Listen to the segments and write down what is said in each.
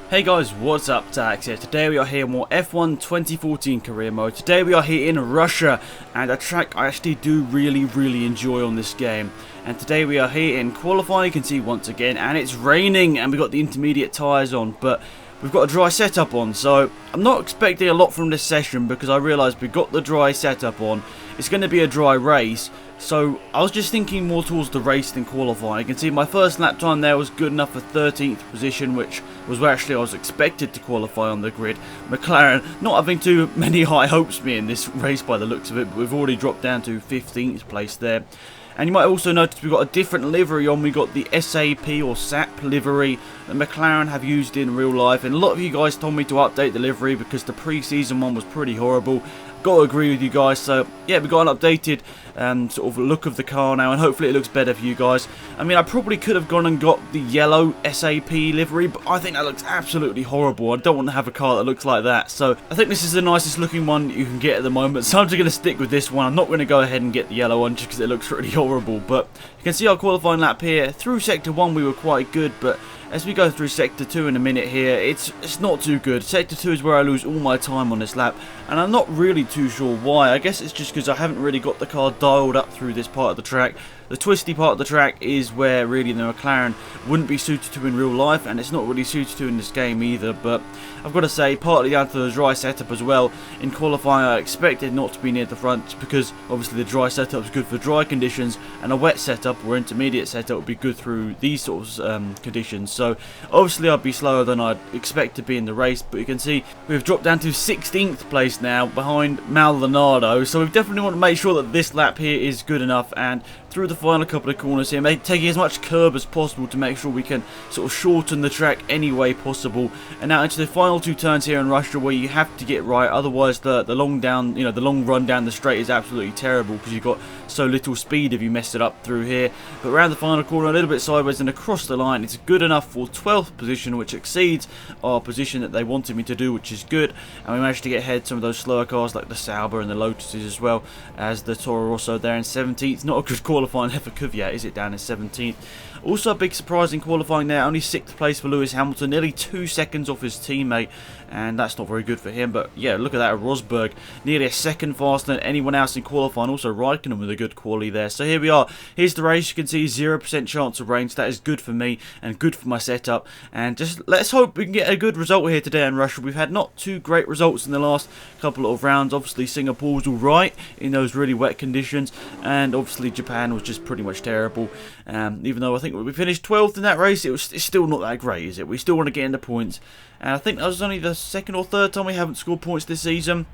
Hey guys, what's up? Dax here. Today we are here in more F1 2014 career mode. Today we are here in Russia, and a track I actually do really enjoy on this game. And today we are here in qualifying, you can see once again, and it's raining and we've got the intermediate tyres on, but we've got a dry setup on, so I'm not expecting a lot from this session because I realised we've got the dry setup on. It's going to be a dry race, so I was just thinking more towards the race than qualifying. You can see my first lap time there was good enough for 13th position, which was where actually I was expected to qualify on the grid. McLaren not having too many high hopes me in this race by the looks of it, but we've already dropped down to 15th place there. And you might also notice we've got a different livery on. We've got the SAP or SAP livery that McLaren have used in real life. And a lot of you guys told me to update the livery because the pre-season one was pretty horrible. Got to agree with you guys. So yeah, we've got an updated sort of look of the car now, and hopefully it looks better for you guys. I mean, I probably could have gone and got the yellow SAP livery, but I think that looks absolutely horrible. I don't want to have a car that looks like that. So I think this is the nicest looking one you can get at the moment. So I'm just going to stick with this one. I'm not going to go ahead and get the yellow one just because it looks really horrible. But you can see our qualifying lap here. Through sector 1 we were quite good, but as we go through sector 2 in a minute here, it's not too good. Sector 2 is where I lose all my time on this lap, and I'm not really too sure why. I guess it's just because I haven't really got the car dialed up through this part of the track. The twisty part of the track is where really the McLaren wouldn't be suited to in real life, and it's not really suited to in this game either. But I've got to say, partly down to the dry setup as well. In qualifying I expected not to be near the front because obviously the dry setup is good for dry conditions, and a wet setup or intermediate setup would be good through these sorts of conditions. So obviously I'd be slower than I'd expect to be in the race, but you can see we've dropped down to 16th place now behind Maldonado. So we definitely want to make sure that this lap here is good enough, and through the final couple of corners here, taking as much curb as possible to make sure we can sort of shorten the track any way possible. And now into the final two turns here in Russia, where you have to get right, otherwise the long down, the long run down the straight is absolutely terrible because you've got so little speed if you mess it up through here. But around the final corner, a little bit sideways and across the line, it's good enough for 12th position, which exceeds our position that they wanted me to do, which is good. And we managed to get ahead some of those slower cars like the Sauber and the Lotuses, as well as the Toro Rosso there in 17th. Not a good qualifying there for Kvyat, is it, down in 17th. Also a big surprise in qualifying there, only 6th place for Lewis Hamilton, nearly 2 seconds off his teammate, and that's not very good for him. But yeah, look at that, Rosberg nearly a second faster than anyone else in qualifying. Also Raikkonen with a good quali there. So here we are, here's the race. You can see 0% chance of rain, so that is good for me and good for my setup, and just let's hope we can get a good result here today in Russia. We've had not too great results in the last couple of rounds. Obviously Singapore's alright in those really wet conditions, and obviously Japan was just pretty much terrible. Even though I think we finished 12th in that race, it's still not that great, is it? We still want to get into points, and I think that was only the second or third time we haven't scored points this season.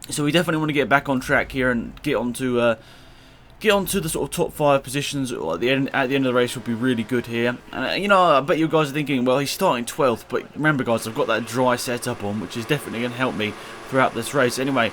So we definitely want to get back on track here and get onto the sort of top 5 positions at the end of the race would be really good here. And I bet you guys are thinking, well, he's starting 12th, but remember guys, I've got that dry setup on, which is definitely going to help me throughout this race. Anyway,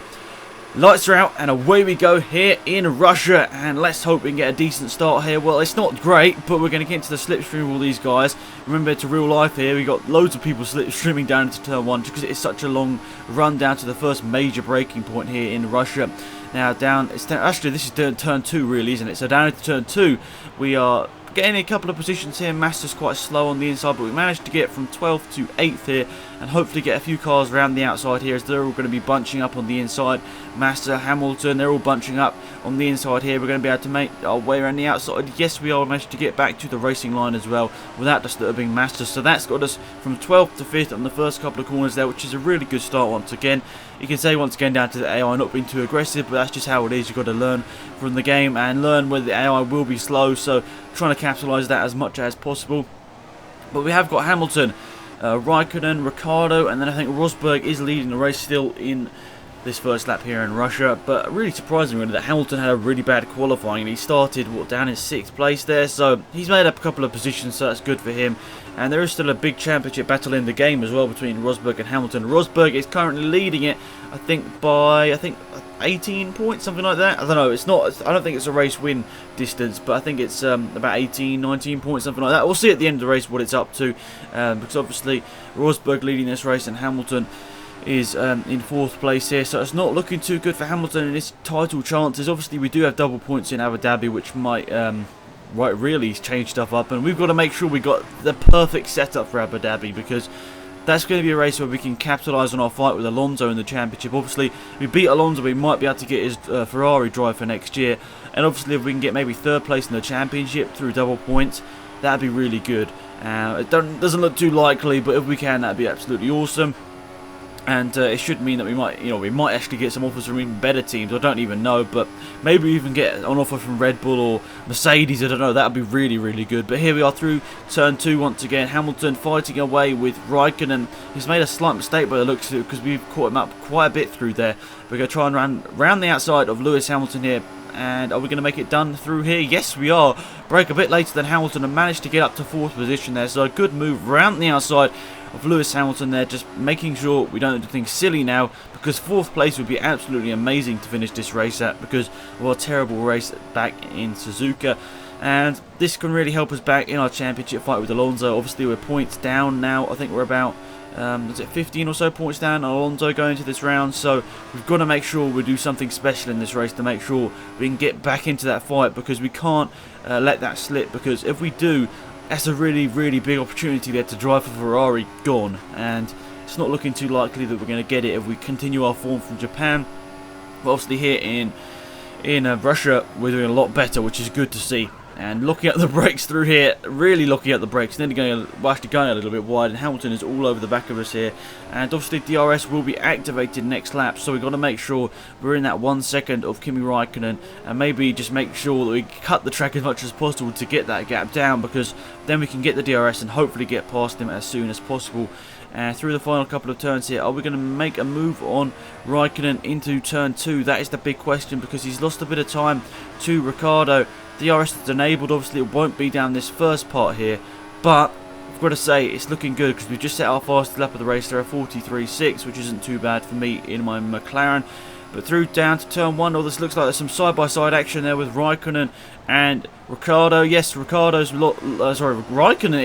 lights are out and away we go here in Russia, and let's hope we can get a decent start here. Well, it's not great, but we're going to get into the slipstream of all these guys. Remember, it's a real life here. We got loads of people slipstreaming down into turn 1 because it's such a long run down to the first major braking point here in Russia. Now actually this is turn 2 really, isn't it? So down into turn 2 we are getting a couple of positions here. Master's quite slow on the inside, but we managed to get from 12th to 8th here, and hopefully get a few cars around the outside here, as they're all going to be bunching up on the inside. Master, Hamilton, they're all bunching up on the inside here. We're going to be able to make our way around the outside. Yes, we are managed to get back to the racing line as well without disturbing Master. So that's got us from 12th to 5th on the first couple of corners there, which is a really good start once again. You can say once again down to the AI not being too aggressive, but that's just how it is. You've got to learn from the game and learn where the AI will be slow, so trying to capitalise that as much as possible. But we have got Hamilton, Raikkonen, Ricciardo, and then I think Rosberg is leading the race still in this first lap here in Russia. But really surprising really that Hamilton had a really bad qualifying, and he started down in 6th place there, so he's made up a couple of positions, so that's good for him. And there is still a big championship battle in the game as well between Rosberg and Hamilton. Rosberg is currently leading it, I think by 18 points, something like that. I don't know, it's not, I don't think it's a race win distance, but I think it's about 18, 19 points, something like that. We'll see at the end of the race what it's up to, because obviously Rosberg leading this race and Hamilton is in 4th place here, so it's not looking too good for Hamilton in his title chances. Obviously we do have double points in Abu Dhabi, which might really change stuff up, and we've got to make sure we got the perfect setup for Abu Dhabi, because that's going to be a race where we can capitalise on our fight with Alonso in the championship. Obviously, if we beat Alonso, we might be able to get his Ferrari drive for next year. And obviously, if we can get maybe 3rd place in the championship through double points, that'd be really good. It doesn't look too likely, but if we can, that'd be absolutely awesome. And it should mean that we might actually get some offers from even better teams. I don't even know, but maybe even get an offer from Red Bull or Mercedes. I don't know. That would be really, really good. But here we are through turn 2 once again. Hamilton fighting away with Raikkonen. He's made a slight mistake by the looks of it because we've caught him up quite a bit through there. We're going to try and run round the outside of Lewis Hamilton here. And are we going to make it done through here? Yes, we are. Brake a bit later than Hamilton and managed to get up to 4th position there. So a good move round the outside of Lewis Hamilton there, just making sure we don't do things silly now, because 4th place would be absolutely amazing to finish this race at, because of our terrible race back in Suzuka. And this can really help us back in our championship fight with Alonso. Obviously we're points down now. I think we're about is it 15 or so points down on Alonso going into this round, so we've got to make sure we do something special in this race to make sure we can get back into that fight, because we can't let that slip, because if we do, that's a really, really big opportunity there to drive for Ferrari gone, and it's not looking too likely that we're going to get it if we continue our form from Japan. But obviously here in Russia we're doing a lot better, which is good to see. And looking at the brakes through here, really looking at the brakes, then actually going a little bit wide, and Hamilton is all over the back of us here. And obviously DRS will be activated next lap, so we've got to make sure we're in that 1 second of Kimi Raikkonen, and maybe just make sure that we cut the track as much as possible to get that gap down, because then we can get the DRS and hopefully get past him as soon as possible. Through the final couple of turns here, are we going to make a move on Raikkonen into turn 2? That is the big question, because he's lost a bit of time to Ricciardo. DRS is enabled, obviously it won't be down this first part here, but I've got to say it's looking good, because we've just set our fastest lap of the race there at 43.6, which isn't too bad for me in my McLaren. But through down to turn 1, this looks like there's some side-by-side action there with Raikkonen and Ricciardo. Yes, Raikkonen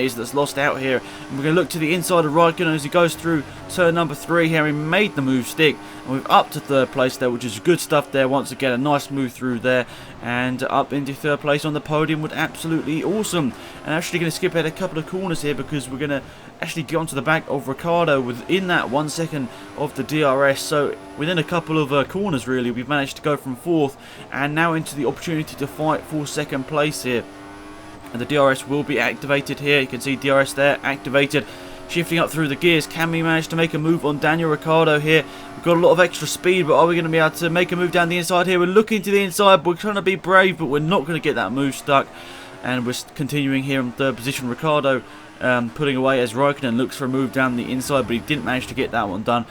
is that's lost out here. And we're going to look to the inside of Raikkonen as he goes through turn number 3 here. He made the move stick, and we're up to 3rd place there, which is good stuff there. Once again, a nice move through there, and up into 3rd place on the podium would absolutely awesome. And actually going to skip ahead a couple of corners here, because we're going to actually get onto the back of Ricciardo within that 1 second of the DRS. So within a couple of corners really, we've managed to go from 4th and now into the opportunity to fight for 2nd place here. And the DRS will be activated here. You can see DRS there activated. Shifting up through the gears, can we manage to make a move on Daniel Ricciardo here? We've got a lot of extra speed, but are we going to be able to make a move down the inside here? We're looking to the inside, we're trying to be brave, but we're not going to get that move stuck. And we're continuing here in 3rd position. Ricciardo putting away as Raikkonen looks for a move down the inside, but he didn't manage to get that one done.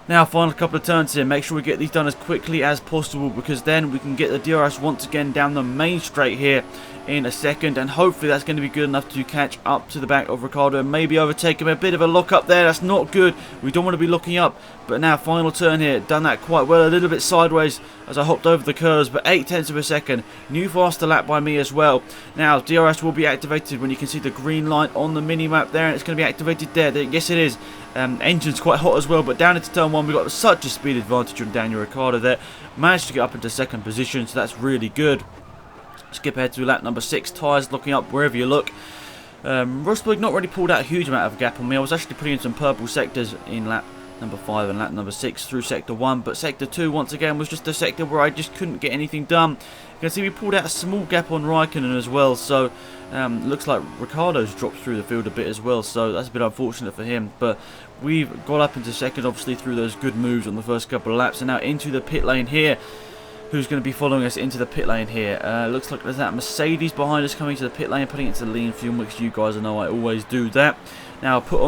Now, final couple of turns here. Make sure we get these done as quickly as possible, because then we can get the DRS once again down the main straight here in a second, and hopefully that's going to be good enough to catch up to the back of Ricciardo and maybe overtake him. A bit of a lock up there, that's not good. We don't want to be looking up, but now final turn here, done that quite well, a little bit sideways as I hopped over the curves, but 0.8 of a second, new faster lap by me as well. Now DRS will be activated when you can see the green light on the mini map there, and it's going to be activated there. Yes it is. Engine's quite hot as well, but down into turn 1 we've got such a speed advantage on Daniel Ricciardo there. Managed to get up into 2nd position, so that's really good. Skip ahead to lap number 6, tyres looking up wherever you look. Rosberg not really pulled out a huge amount of gap on me. I was actually putting in some purple sectors in lap number 5 and lap number 6 through sector 1, but sector 2 once again was just a sector where I just couldn't get anything done. You can see we pulled out a small gap on Raikkonen as well, so looks like Ricciardo's dropped through the field a bit as well, so that's a bit unfortunate for him. But we've got up into 2nd obviously through those good moves on the first couple of laps, and now into the pit lane here. Who's going to be following us into the pit lane here? Looks like there's that Mercedes behind us coming to the pit lane, putting it to lean fuel mix. You guys know I always do that. Now I'll put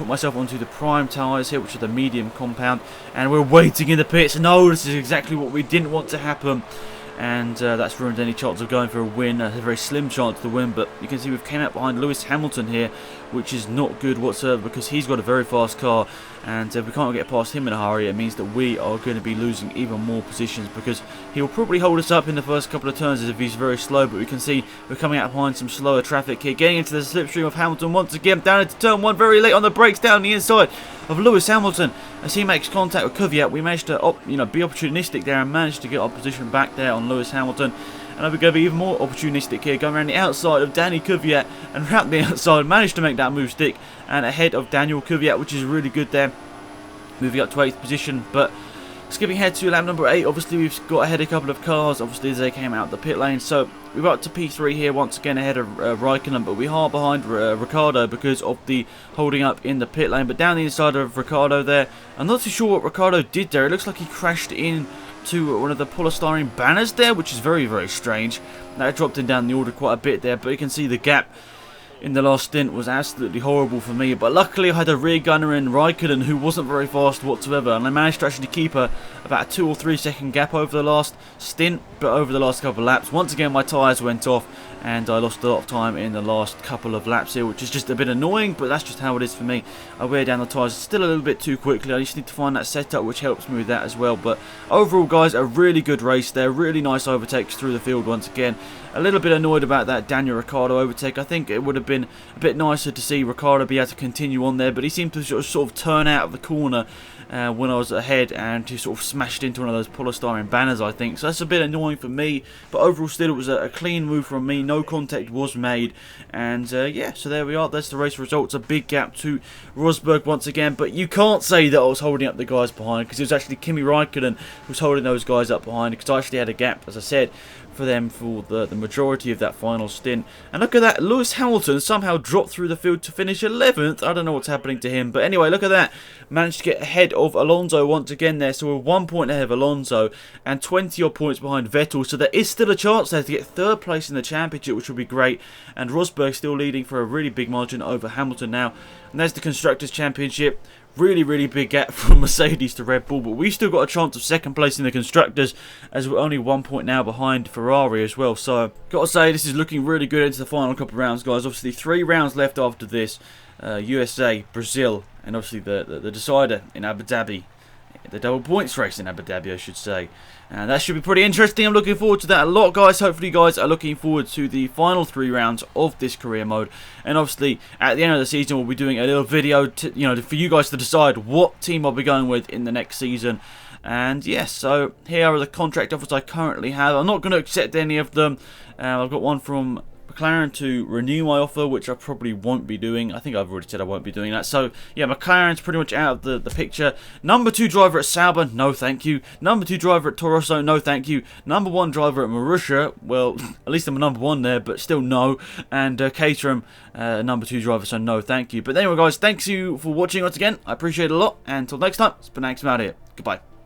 myself onto the prime tyres here, which are the medium compound, and we're waiting in the pits. No, this is exactly what we didn't want to happen, and that's ruined any chance of going for a win. A very slim chance to win, but you can see we've came out behind Lewis Hamilton here, which is not good whatsoever, because he's got a very fast car, and if we can't get past him in a hurry, it means that we are going to be losing even more positions, because he'll probably hold us up in the first couple of turns as if he's very slow. But we can see we're coming out behind some slower traffic here, getting into the slipstream of Hamilton once again, down into turn 1, very late on the brakes down the inside of Lewis Hamilton as he makes contact with Kvyat. We managed to be opportunistic there and managed to get our position back there on Lewis Hamilton. And we're going to be even more opportunistic here, going around the outside of Danny Kvyat and round the outside, managed to make that move stick and ahead of Daniel Kvyat, which is really good there, moving up to 8th position. But skipping ahead to lap number 8, obviously we've got ahead a couple of cars, obviously as they came out the pit lane. So we're up to P3 here, once again ahead of Raikkonen, but we are behind Ricciardo because of the holding up in the pit lane. But down the inside of Ricciardo there, I'm not too sure what Ricciardo did there. It looks like he crashed in to one of the polystyrene banners there, which is very, very strange. That dropped him down the order quite a bit there, but you can see the gap in the last stint was absolutely horrible for me. But luckily I had a rear gunner in Raikkonen who wasn't very fast whatsoever, and I managed to actually keep about a 2 or 3 second gap over the last stint. But over the last couple of laps, once again my tyres went off and I lost a lot of time in the last couple of laps here, which is just a bit annoying, but that's just how it is for me. I wear down the tyres still a little bit too quickly. I just need to find that setup which helps me with that as well. But overall, guys, a really good race there. Really nice overtakes through the field once again. A little bit annoyed about that Daniel Ricciardo overtake. I think it would have been a bit nicer to see Ricciardo be able to continue on there, but he seemed to sort of turn out of the corner when I was ahead, and he sort of smashed into one of those polystyrene banners, I think. So that's a bit annoying for me, but overall still it was a clean move from me. No contact was made, and yeah, so there we are. That's the race results. A big gap to Rosberg once again, but you can't say that I was holding up the guys behind, because it was actually Kimi Raikkonen who was holding those guys up behind, because I actually had a gap, as I said, for them for the majority of that final stint. And look at that, Lewis Hamilton somehow dropped through the field to finish 11th. I don't know what's happening to him, but anyway, look at that. Managed to get ahead of Alonso once again there, so we're 1 point ahead of Alonso and 20 odd points behind Vettel, so there is still a chance there to get 3rd place in the championship, which would be great. And Rosberg still leading for a really big margin over Hamilton now. And there's the Constructors' Championship. Really, really big gap from Mercedes to Red Bull, but we've still got a chance of 2nd place in the Constructors, as we're only 1 point now behind Ferrari as well. So, gotta say, this is looking really good into the final couple of rounds, guys. Obviously, 3 rounds left after this. USA, Brazil, and obviously the decider in Abu Dhabi. The double points race in Abu Dhabi, I should say. And that should be pretty interesting. I'm looking forward to that a lot, guys. Hopefully you guys are looking forward to the final 3 rounds of this career mode. And obviously, at the end of the season, we'll be doing a little video to, for you guys to decide what team I'll be going with in the next season. And yes, so here are the contract offers I currently have. I'm not going to accept any of them. I've got one from McLaren to renew my offer, which I probably won't be doing. I think I've already said I won't be doing that. So, yeah, McLaren's pretty much out of the picture. Number 2 driver at Sauber, no thank you. Number 2 driver at Toro Rosso, no thank you. Number 1 driver at Marussia, well, at least I'm a number 1 there, but still no. And Caterham, number 2 driver, so no thank you. But anyway, guys, thanks you for watching once again. I appreciate it a lot. And until next time, it's been Alex out here. Goodbye.